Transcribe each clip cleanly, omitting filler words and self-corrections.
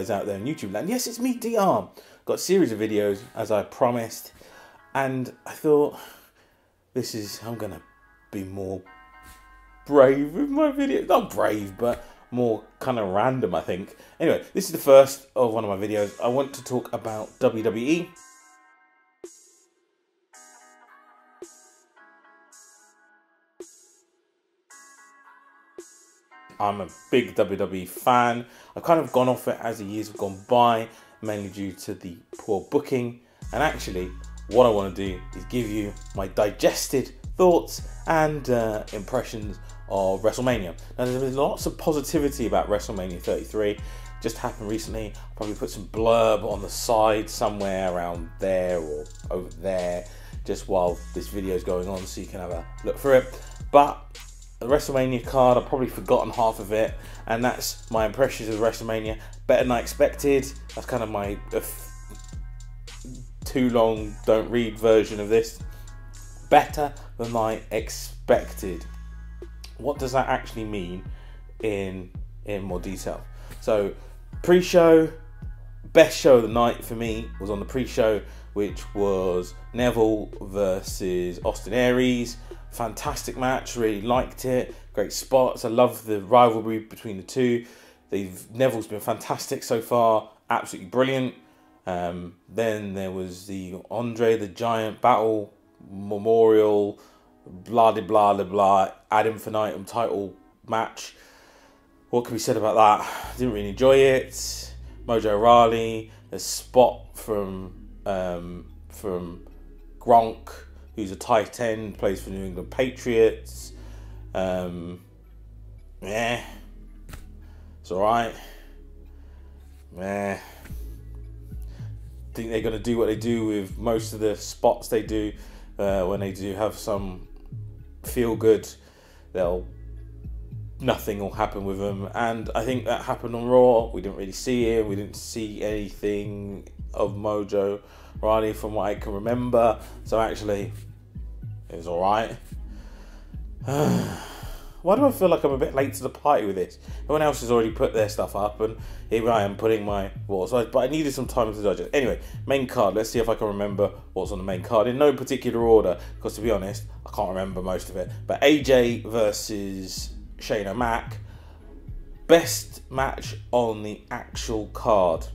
guys out there on YouTube land. Yes, it's me, DR. Got a series of videos, as I promised, and I thought, I'm going to be more brave with my videos. Not brave, but more kind of random, I think. Anyway, this is the first of one of my videos. I want to talk about WWE. I'm a big WWE fan. I've kind of gone off it as the years have gone by, mainly due to the poor booking. And actually, what I want to do is give you my digested thoughts and impressions of WrestleMania. Now, there's been lots of positivity about WrestleMania 33. Just happened recently. I'll probably put some blurb on the side somewhere around there or over there, just while this video is going on, so you can have a look through it. But the WrestleMania card, I've probably forgotten half of it, and that's my impressions of WrestleMania. Better than I expected. That's kind of my too long, don't read version of this. Better than I expected. What does that actually mean in more detail? So, pre-show, best show of the night for me was on the pre-show, which was Neville versus Austin Aries. Fantastic match, really liked it. Great spots. I love the rivalry between the two. Neville's been fantastic so far, absolutely brilliant. Then there was the Andre the Giant Battle Memorial, blah de blah de blah, ad infinitum title match. What can be said about that? Didn't really enjoy it. Mojo Rawley, a spot from Gronk, who's a tight end, plays for New England Patriots. Yeah, it's alright. Think they're going to do what they do with most of the spots they do when they do have some feel good. Nothing will happen with them, and I think that happened on Raw. We didn't really see him. We didn't see anything of Mojo Rawley from what I can remember. So actually, it was alright. Why do I feel like I'm a bit late to the party with this? Everyone else has already put their stuff up, and here I am putting my thoughts. But I needed some time to digest. Anyway, main card. Let's see if I can remember what's on the main card in no particular order, because to be honest, I can't remember most of it. But AJ versus Shane O'Mac, best match on the actual card.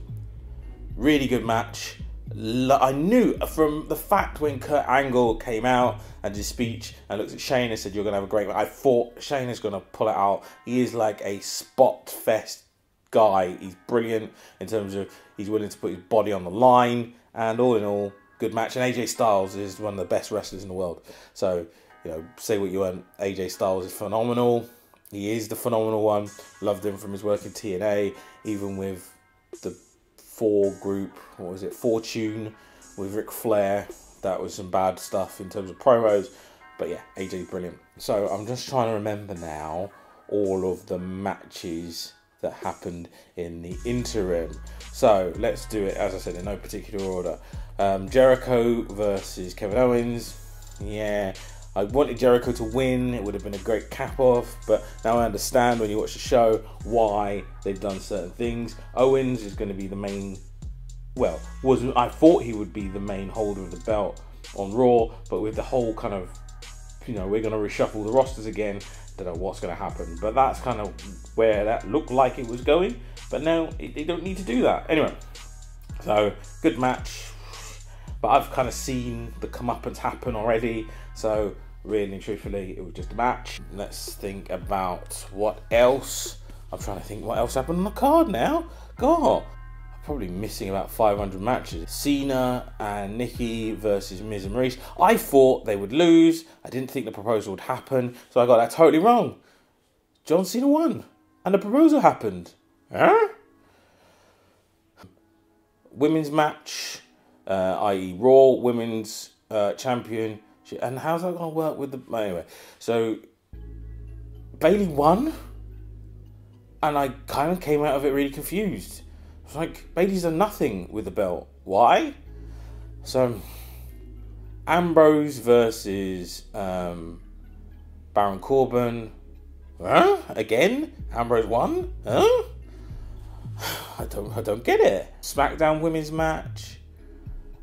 Really good match. I knew from the fact when Kurt Angle came out and did his speech and looked at Shane and said, "You're going to have a great match," I thought Shane is going to pull it out. He is like a spot fest guy. He's brilliant in terms of he's willing to put his body on the line, and all in all, good match. And AJ Styles is one of the best wrestlers in the world. So, you know, say what you want, AJ Styles is phenomenal. He is the phenomenal one. Loved him from his work in TNA, even with the Fortune with Ric Flair. That was some bad stuff in terms of promos, but yeah, AJ's brilliant. So I'm just trying to remember now all of the matches that happened in the interim. So let's do it, as I said, in no particular order. Jericho versus Kevin Owens. Yeah, I wanted Jericho to win. It would have been a great cap-off, but now I understand when you watch the show why they've done certain things. Owens is going to be the main, I thought he would be the main holder of the belt on Raw, but with the whole kind of, we're going to reshuffle the rosters again, don't know what's going to happen. But that's kind of where that looked like it was going, but now they don't need to do that. Anyway, so good match. But I've kind of seen the comeuppance happen already, so really and truthfully, it was just a match. Let's think about what else. I'm trying to think what else happened on the card now. God, I'm probably missing about 500 matches. Cena and Nikki versus Miz and Maurice. I thought they would lose. I didn't think the proposal would happen, so I got that totally wrong. John Cena won, and the proposal happened. Huh? Women's match. I.e. Raw Women's Champion. And how's that going to work with the... Anyway, so Bayley won, and I kind of came out of it really confused. I was like, Bayley's done nothing with the belt. Why? So, Ambrose versus Baron Corbin. Huh? Again? Ambrose won? Huh? I don't get it. SmackDown women's match.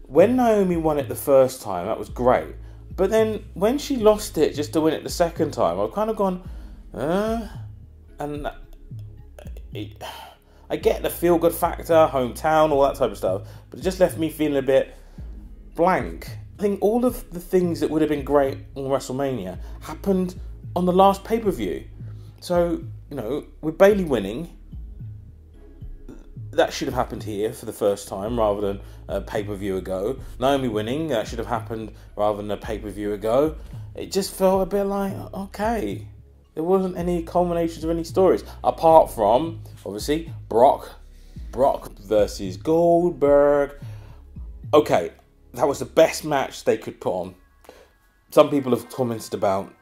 When Naomi won it the first time, that was great. But then when she lost it just to win it the second time, I've kind of gone, and I get the feel-good factor, hometown, all that type of stuff, but it just left me feeling a bit blank. I think all of the things that would have been great on WrestleMania happened on the last pay-per-view. So, with Bayley winning, that should have happened here for the first time rather than a pay-per-view ago. Naomi winning, that should have happened rather than a pay-per-view ago. It just felt a bit like, okay, there wasn't any culminations of any stories. Apart from, obviously, Brock versus Goldberg. Okay, that was the best match they could put on. Some people have commented about,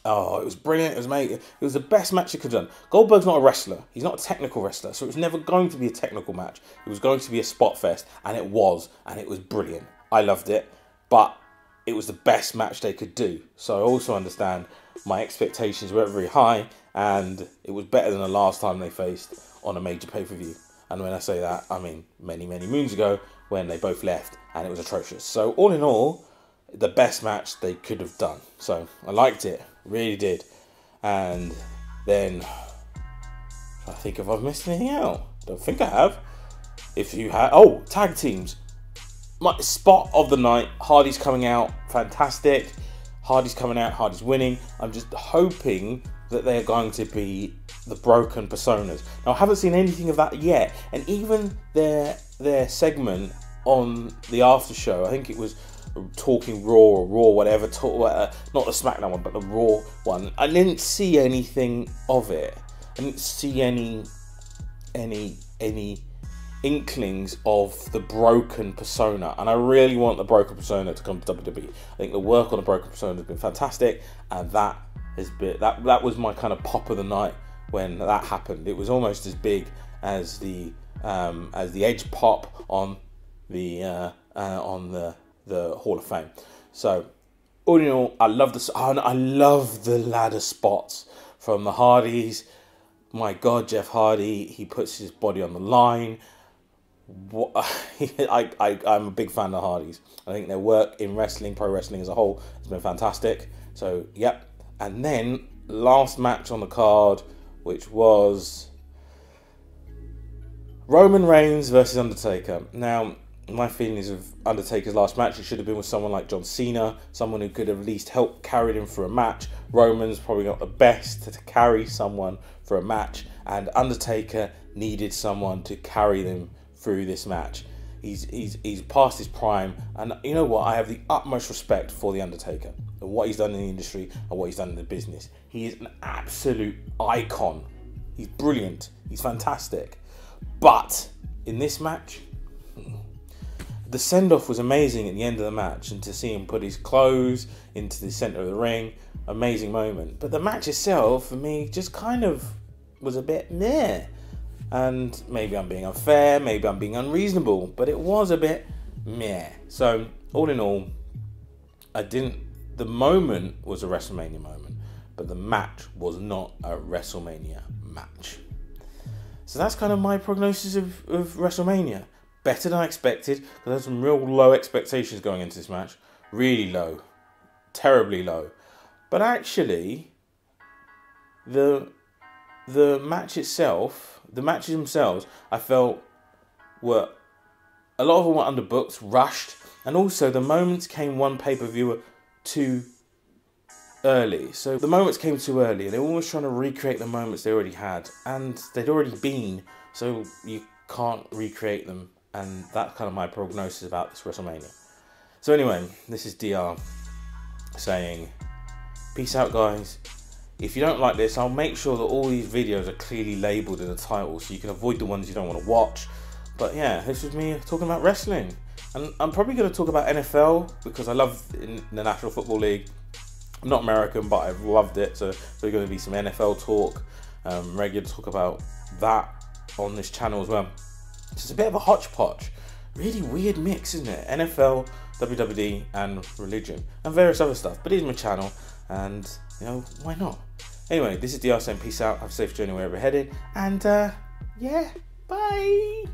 oh, it was brilliant, it was amazing. It was the best match they could have done. Goldberg's not a wrestler. He's not a technical wrestler, so it was never going to be a technical match. It was going to be a spot fest, and it was brilliant. I loved it, but it was the best match they could do. So I also understand my expectations weren't very high, and it was better than the last time they faced on a major pay-per-view. And when I say that, I mean many, many moons ago when they both left, and it was atrocious. So all in all, the best match they could have done. So I liked it, really did. And then I think if I've missed anything out, don't think I have. If you have, tag teams. My spot of the night, Hardy's coming out, fantastic. Hardy's coming out, Hardy's winning. I'm just hoping that they're going to be the broken personas. Now I haven't seen anything of that yet, and even their segment on the after show, I think it was Talking Raw or Raw, whatever, not the SmackDown one, but the Raw one. I didn't see anything of it. I didn't see any inklings of the broken persona, and I really want the broken persona to come to WWE. I think the work on the broken persona has been fantastic, and that was my kind of pop of the night when that happened. It was almost as big as the Edge pop on the Hall of Fame. So all in all, I love the ladder spots from the Hardys. My God, Jeff Hardy, he puts his body on the line. I'm a big fan of the Hardys. I think their work in wrestling, pro wrestling as a whole, has been fantastic. So, yep. And then, last match on the card, which was Roman Reigns versus Undertaker. Now, my feelings of Undertaker's last match, it should have been with someone like John Cena, someone who could have at least helped carry him for a match. Roman's probably not the best to carry someone for a match, and Undertaker needed someone to carry them through this match. He's past his prime, and you know what? I have the utmost respect for the Undertaker and what he's done in the industry and what he's done in the business. He is an absolute icon. He's brilliant. He's fantastic. But in this match, the send-off was amazing at the end of the match, and to see him put his clothes into the center of the ring, amazing moment. But the match itself, for me, just kind of was a bit meh. And maybe I'm being unfair, maybe I'm being unreasonable, but it was a bit meh. So, all in all, the moment was a WrestleMania moment, but the match was not a WrestleMania match. So that's kind of my prognosis of WrestleMania. Better than I expected, because I had some real low expectations going into this match. Really low. Terribly low. But actually, the match itself, the matches themselves, I felt were, a lot of them were underbooked, rushed, and also the moments came one pay-per-view too early. So the moments came too early, and they were always trying to recreate the moments they already had, and they'd already been, so you can't recreate them. And that's kind of my prognosis about this WrestleMania. So anyway, this is DR saying, peace out, guys. If you don't like this, I'll make sure that all these videos are clearly labelled in the title so you can avoid the ones you don't want to watch. But yeah, this was me talking about wrestling. And I'm probably going to talk about NFL because I love the National Football League. I'm not American, but I've loved it. So there's going to be some NFL talk, regular talk about that on this channel as well. It's a bit of a hodgepodge. Really weird mix, isn't it? NFL, WWE, and religion. And various other stuff. But it is my channel. And, you know, why not? Anyway, this is DR saying peace out. Have a safe journey wherever you're headed. And, yeah. Bye.